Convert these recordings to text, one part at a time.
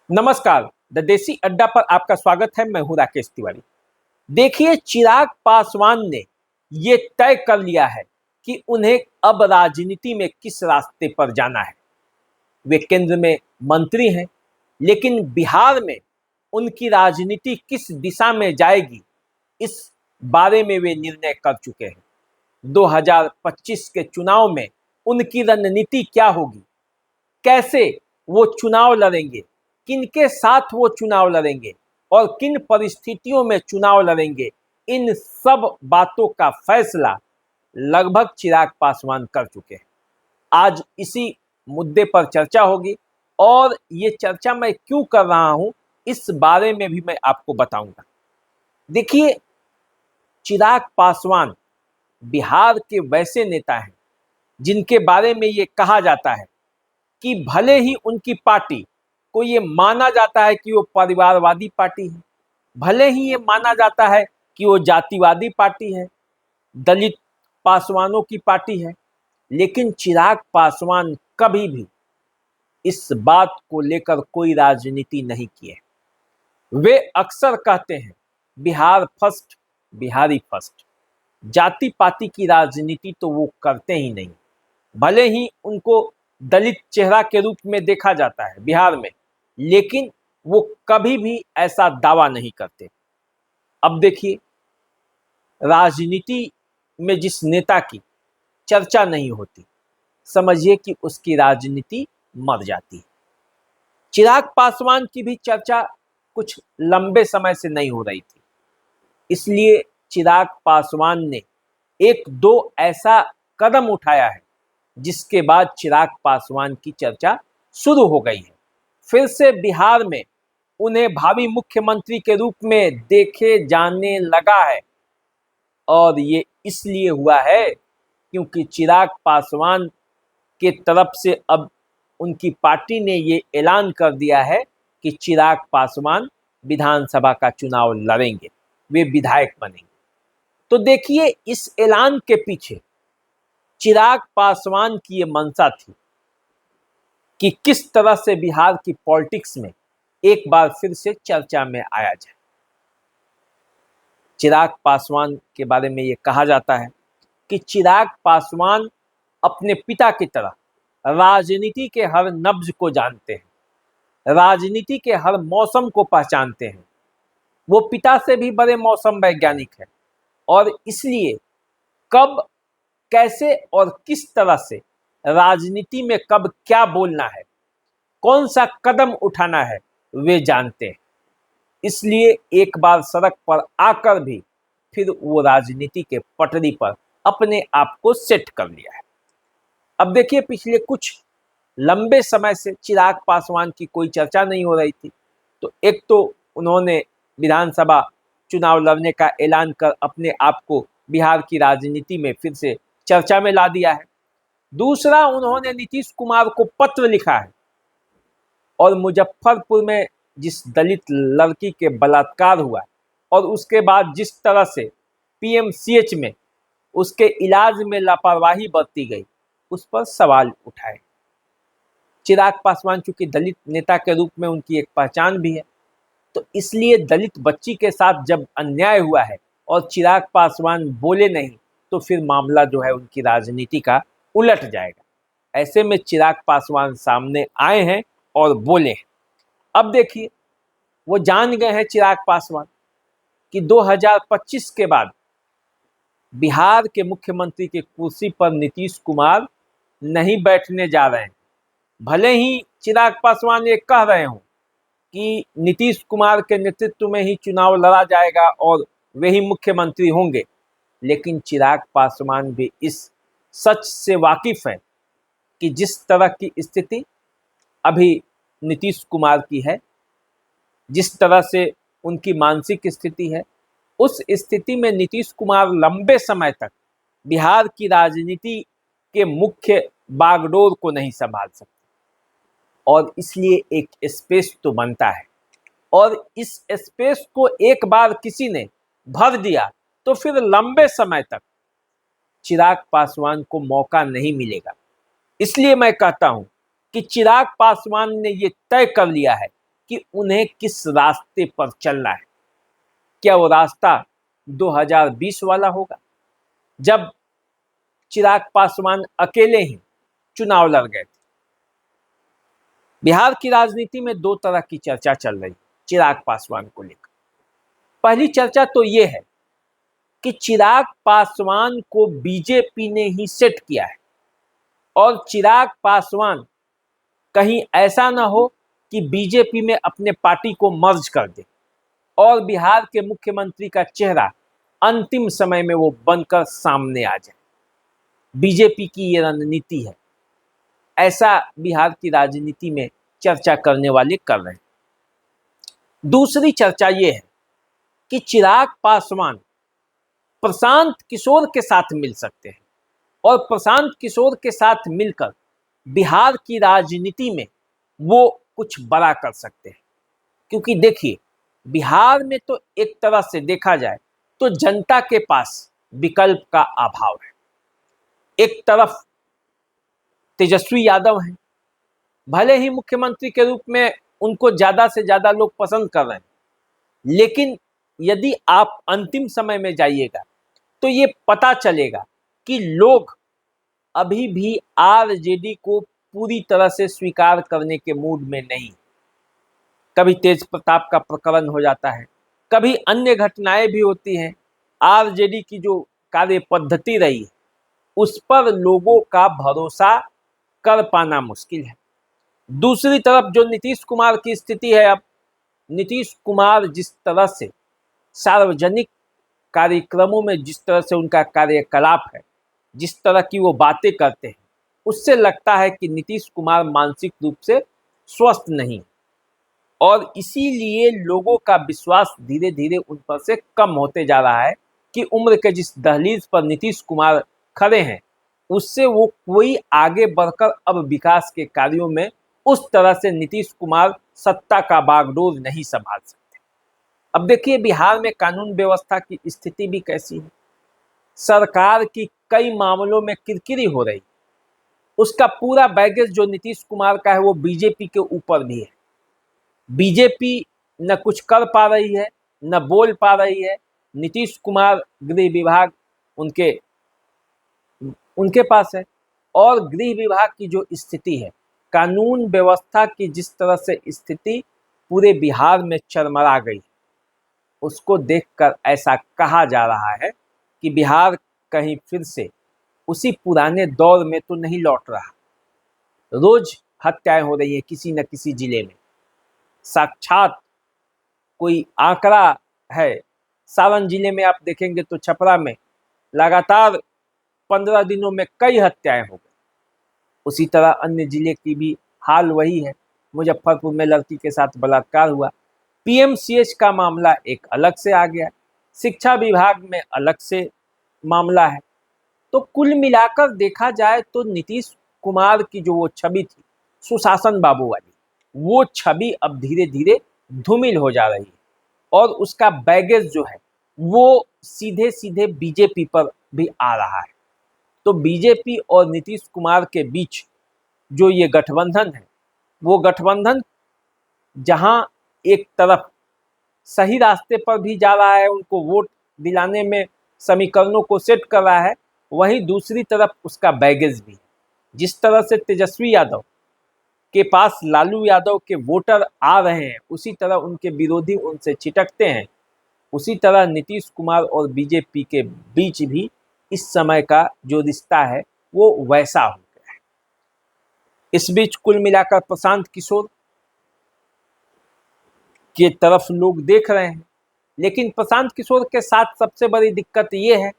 नमस्कार। द देसी अड्डा पर आपका स्वागत है। मैं हूं राकेश तिवारी। देखिए, चिराग पासवान ने ये तय कर लिया है कि उन्हें अब राजनीति में किस रास्ते पर जाना है। वे केंद्र में मंत्री हैं, लेकिन बिहार में उनकी राजनीति किस दिशा में जाएगी, इस बारे में वे निर्णय कर चुके हैं। 2025 के चुनाव में उनकी रणनीति क्या होगी, कैसे वो चुनाव लड़ेंगे, किनके साथ वो चुनाव लड़ेंगे और किन परिस्थितियों में चुनाव लड़ेंगे, इन सब बातों का फैसला लगभग चिराग पासवान कर चुके हैं। आज इसी मुद्दे पर चर्चा होगी और ये चर्चा मैं क्यों कर रहा हूं, इस बारे में भी मैं आपको बताऊंगा। देखिए, चिराग पासवान बिहार के वैसे नेता हैं जिनके बारे में ये कहा जाता है कि भले ही उनकी पार्टी को ये माना जाता है कि वो परिवारवादी पार्टी है, भले ही ये माना जाता है कि वो जातिवादी पार्टी है, दलित पासवानों की पार्टी है, लेकिन चिराग पासवान कभी भी इस बात को लेकर कोई राजनीति नहीं किए। वे अक्सर कहते हैं बिहार फर्स्ट, बिहारी फर्स्ट। जाति पाति की राजनीति तो वो करते ही नहीं। भले ही उनको दलित चेहरा के रूप में देखा जाता है बिहार में, लेकिन वो कभी भी ऐसा दावा नहीं करते। अब देखिए, राजनीति में जिस नेता की चर्चा नहीं होती, समझिए कि उसकी राजनीति मर जाती है। चिराग पासवान की भी चर्चा कुछ लंबे समय से नहीं हो रही थी, इसलिए चिराग पासवान ने एक दो ऐसा कदम उठाया है जिसके बाद चिराग पासवान की चर्चा शुरू हो गई है। फिर से बिहार में उन्हें भावी मुख्यमंत्री के रूप में देखे जाने लगा है, और ये इसलिए हुआ है क्योंकि चिराग पासवान के तरफ से अब उनकी पार्टी ने ये ऐलान कर दिया है कि चिराग पासवान विधानसभा का चुनाव लड़ेंगे, वे विधायक बनेंगे। तो देखिए, इस ऐलान के पीछे चिराग पासवान की ये मंशा थी कि किस तरह से बिहार की पॉलिटिक्स में एक बार फिर से चर्चा में आया जाए। चिराग पासवान के बारे में ये कहा जाता है कि चिराग पासवान अपने पिता की तरह राजनीति के हर नब्ज को जानते हैं, राजनीति के हर मौसम को पहचानते हैं। वो पिता से भी बड़े मौसम वैज्ञानिक हैं और इसलिए कब, कैसे और किस तरह से राजनीति में कब क्या बोलना है, कौन सा कदम उठाना है, वे जानते हैं। इसलिए एक बार सड़क पर आकर भी फिर वो राजनीति के पटरी पर अपने आप को सेट कर लिया है। अब देखिए, पिछले कुछ लंबे समय से चिराग पासवान की कोई चर्चा नहीं हो रही थी। तो एक तो उन्होंने विधानसभा चुनाव लड़ने का ऐलान कर अपने आप को बिहार की राजनीति में फिर से चर्चा में ला दिया है। दूसरा, उन्होंने नीतीश कुमार को पत्र लिखा है और मुजफ्फरपुर में जिस दलित लड़की के बलात्कार हुआ और उसके बाद जिस तरह से पीएमसीएच में उसके इलाज में लापरवाही बरती गई, उस पर सवाल उठाए। चिराग पासवान चूंकि दलित नेता के रूप में उनकी एक पहचान भी है, तो इसलिए दलित बच्ची के साथ जब अन्याय हुआ है और चिराग पासवान बोले नहीं, तो फिर मामला जो है उनकी राजनीति का उलट जाएगा। ऐसे में चिराग पासवान सामने आए हैं और बोले हैं। अब देखिए, वो जान गए हैं चिराग पासवान कि 2025 के बाद बिहार के मुख्यमंत्री की कुर्सी पर नीतीश कुमार नहीं बैठने जा रहे हैं। भले ही चिराग पासवान ये कह रहे हों कि नीतीश कुमार के नेतृत्व में ही चुनाव लड़ा जाएगा और वे ही मुख्यमंत्री होंगे, लेकिन चिराग पासवान भी इस सच से वाकिफ है कि जिस तरह की स्थिति अभी नीतीश कुमार की है, जिस तरह से उनकी मानसिक स्थिति है, उस स्थिति में नीतीश कुमार लंबे समय तक बिहार की राजनीति के मुख्य बागडोर को नहीं संभाल सकते, और इसलिए एक स्पेस तो बनता है, और इस स्पेस को एक बार किसी ने भर दिया तो फिर लंबे समय तक चिराग पासवान को मौका नहीं मिलेगा। इसलिए मैं कहता हूं कि चिराग पासवान ने ये तय कर लिया है कि उन्हें किस रास्ते पर चलना है। क्या वो रास्ता 2020 वाला होगा, जब चिराग पासवान अकेले ही चुनाव लड़ गए थे? बिहार की राजनीति में दो तरह की चर्चा चल रही है चिराग पासवान को लेकर। पहली चर्चा तो ये है कि चिराग पासवान को बीजेपी ने ही सेट किया है और चिराग पासवान कहीं ऐसा ना हो कि बीजेपी में अपने पार्टी को मर्ज कर दे और बिहार के मुख्यमंत्री का चेहरा अंतिम समय में वो बनकर सामने आ जाए। बीजेपी की ये रणनीति है, ऐसा बिहार की राजनीति में चर्चा करने वाले कर रहे हैं। दूसरी चर्चा ये है कि चिराग पासवान प्रशांत किशोर के साथ मिल सकते हैं और प्रशांत किशोर के साथ मिलकर बिहार की राजनीति में वो कुछ बड़ा कर सकते हैं। क्योंकि देखिए, बिहार में तो एक तरह से देखा जाए तो जनता के पास विकल्प का अभाव है। एक तरफ तेजस्वी यादव हैं, भले ही मुख्यमंत्री के रूप में उनको ज्यादा से ज्यादा लोग पसंद कर रहे हैं, लेकिन यदि आप अंतिम समय में जाइएगा तो ये पता चलेगा कि लोग अभी भी आरजेडी को पूरी तरह से स्वीकार करने के मूड में नहीं। कभी तेज प्रताप का प्रकरण हो जाता है, कभी अन्य घटनाएं भी होती हैं। आरजेडी की जो कार्य पद्धति रही है उस पर लोगों का भरोसा कर पाना मुश्किल है। दूसरी तरफ जो नीतीश कुमार की स्थिति है, अब नीतीश कुमार जिस तरह से सार्वजनिक कार्यक्रमों में जिस तरह से उनका कार्यकलाप है, जिस तरह की वो बातें करते हैं, उससे लगता है कि नीतीश कुमार मानसिक रूप से स्वस्थ नहीं और इसीलिए लोगों का विश्वास धीरे धीरे उन पर से कम होते जा रहा है कि उम्र के जिस दहलीज पर नीतीश कुमार खड़े हैं उससे वो कोई आगे बढ़कर अब विकास के कार्यों में उस तरह से नीतीश कुमार सत्ता का बागडोर नहीं संभाल सकते। अब देखिए, बिहार में कानून व्यवस्था की स्थिति भी कैसी है। सरकार की कई मामलों में किरकिरी हो रही, उसका पूरा बैगेज जो नीतीश कुमार का है वो बीजेपी के ऊपर भी है। बीजेपी न कुछ कर पा रही है, न बोल पा रही है। नीतीश कुमार गृह विभाग उनके पास है और गृह विभाग की जो स्थिति है, कानून व्यवस्था की जिस तरह से स्थिति पूरे बिहार में चरमरा गई, उसको देखकर ऐसा कहा जा रहा है कि बिहार कहीं फिर से उसी पुराने दौर में तो नहीं लौट रहा। रोज हत्याएं हो रही है किसी न किसी जिले में। साक्षात कोई आंकड़ा है, सारण जिले में आप देखेंगे तो छपरा में लगातार 15 दिनों में कई हत्याएं हो गई। उसी तरह अन्य जिले की भी हाल वही है। मुजफ्फरपुर में लड़की के साथ बलात्कार हुआ। पीएमसीएच का मामला एक अलग से आ गया, शिक्षा विभाग में अलग से मामला है। तो कुल मिलाकर देखा जाए तो नीतीश कुमार की जो वो छवि थी सुशासन बाबू वाली, वो छवि अब धीरे धीरे धूमिल हो जा रही है और उसका बैगेज जो है वो सीधे सीधे बीजेपी पर भी आ रहा है। तो बीजेपी और नीतीश कुमार के बीच जो ये गठबंधन है, वो गठबंधन जहां एक तरफ सही रास्ते पर भी जा रहा है, उनको वोट दिलाने में समीकरणों को सेट कर रहा है, वहीं दूसरी तरफ उसका बैगेज भी है। जिस तरह से तेजस्वी यादव के पास लालू यादव के वोटर आ रहे हैं, उसी तरह उनके विरोधी उनसे छिटकते हैं, उसी तरह नीतीश कुमार और बीजेपी के बीच भी इस समय का जो रिश्ता है वो वैसा हो गया है। इस बीच कुल मिलाकर प्रशांत किशोर की तरफ लोग देख रहे हैं, लेकिन प्रशांत किशोर के साथ सबसे बड़ी दिक्कत ये है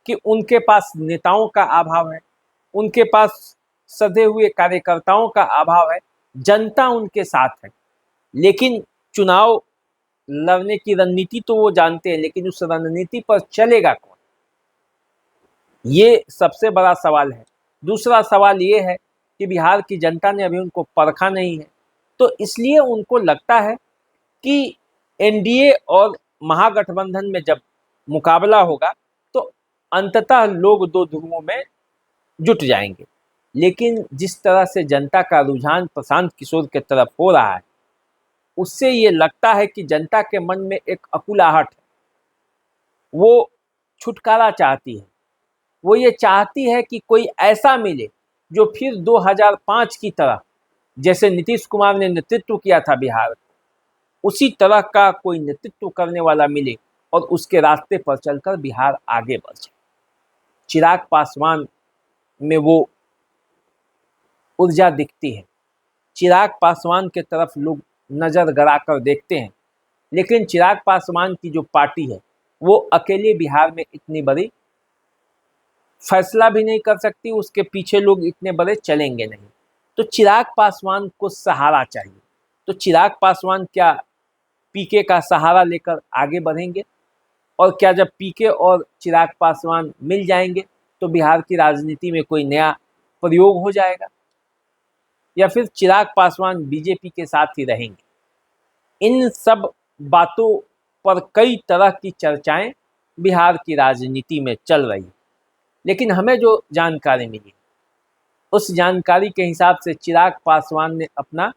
कि उनके पास नेताओं का अभाव है, उनके पास सधे हुए कार्यकर्ताओं का अभाव है। जनता उनके साथ है, लेकिन चुनाव लड़ने की रणनीति तो वो जानते हैं, लेकिन उस रणनीति पर चलेगा कौन, ये सबसे बड़ा सवाल है। दूसरा सवाल ये है कि बिहार की जनता ने अभी उनको परखा नहीं है, तो इसलिए उनको लगता है कि एनडीए और महागठबंधन में जब मुकाबला होगा तो अंततः लोग दो ध्रुवों में जुट जाएंगे। लेकिन जिस तरह से जनता का रुझान प्रशांत किशोर के तरफ हो रहा है, उससे ये लगता है कि जनता के मन में एक अकुलाहट है, वो छुटकारा चाहती है। वो ये चाहती है कि कोई ऐसा मिले जो फिर 2005 की तरह, जैसे नीतीश कुमार ने नेतृत्व किया था बिहार, उसी तरह का कोई नेतृत्व करने वाला मिले और उसके रास्ते पर चलकर बिहार आगे बढ़ जाए। चिराग पासवान में वो ऊर्जा दिखती है। चिराग पासवान के तरफ लोग नज़र गड़ाकर देखते हैं, लेकिन चिराग पासवान की जो पार्टी है वो अकेले बिहार में इतनी बड़ी फैसला भी नहीं कर सकती, उसके पीछे लोग इतने बड़े चलेंगे नहीं। तो चिराग पासवान को सहारा चाहिए। तो चिराग पासवान क्या पीके का सहारा लेकर आगे बढ़ेंगे? और क्या जब पीके और चिराग पासवान मिल जाएंगे तो बिहार की राजनीति में कोई नया प्रयोग हो जाएगा, या फिर चिराग पासवान बीजेपी के साथ ही रहेंगे? इन सब बातों पर कई तरह की चर्चाएं बिहार की राजनीति में चल रही हैं। लेकिन हमें जो जानकारी मिली, उस जानकारी के हिसाब से चिराग पासवान ने अपना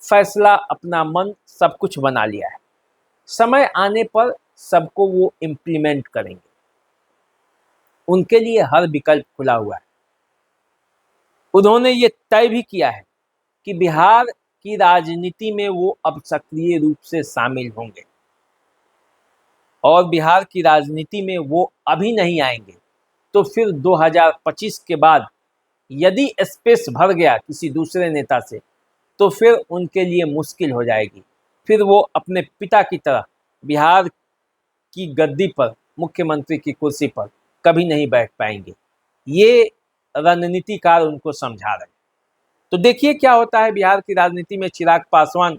फैसला, अपना मन, सब कुछ बना लिया है। समय आने पर सबको वो इम्प्लीमेंट करेंगे। उनके लिए हर विकल्प खुला हुआ है। उन्होंने ये तय भी किया है कि बिहार की राजनीति में वो अब सक्रिय रूप से शामिल होंगे, और बिहार की राजनीति में वो अभी नहीं आएंगे तो फिर 2025 के बाद यदि स्पेस भर गया किसी दूसरे नेता से तो फिर उनके लिए मुश्किल हो जाएगी। फिर वो अपने पिता की तरह बिहार की गद्दी पर, मुख्यमंत्री की कुर्सी पर कभी नहीं बैठ पाएंगे। ये रणनीतिकार उनको समझा रहे हैं। तो देखिए क्या होता है बिहार की राजनीति में। चिराग पासवान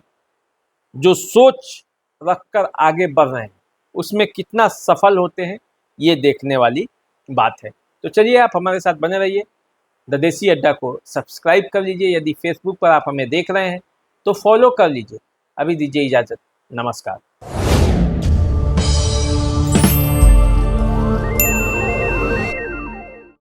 जो सोच रखकर आगे बढ़ रहे हैं उसमें कितना सफल होते हैं, ये देखने वाली बात है। तो चलिए आप हमारे साथ बने रहिए। द देसी अड्डा को सब्सक्राइब कर लीजिए। यदि फेसबुक पर आप हमें देख रहे हैं तो फॉलो कर लीजिए। अभी दीजिए इजाज़त। नमस्कार।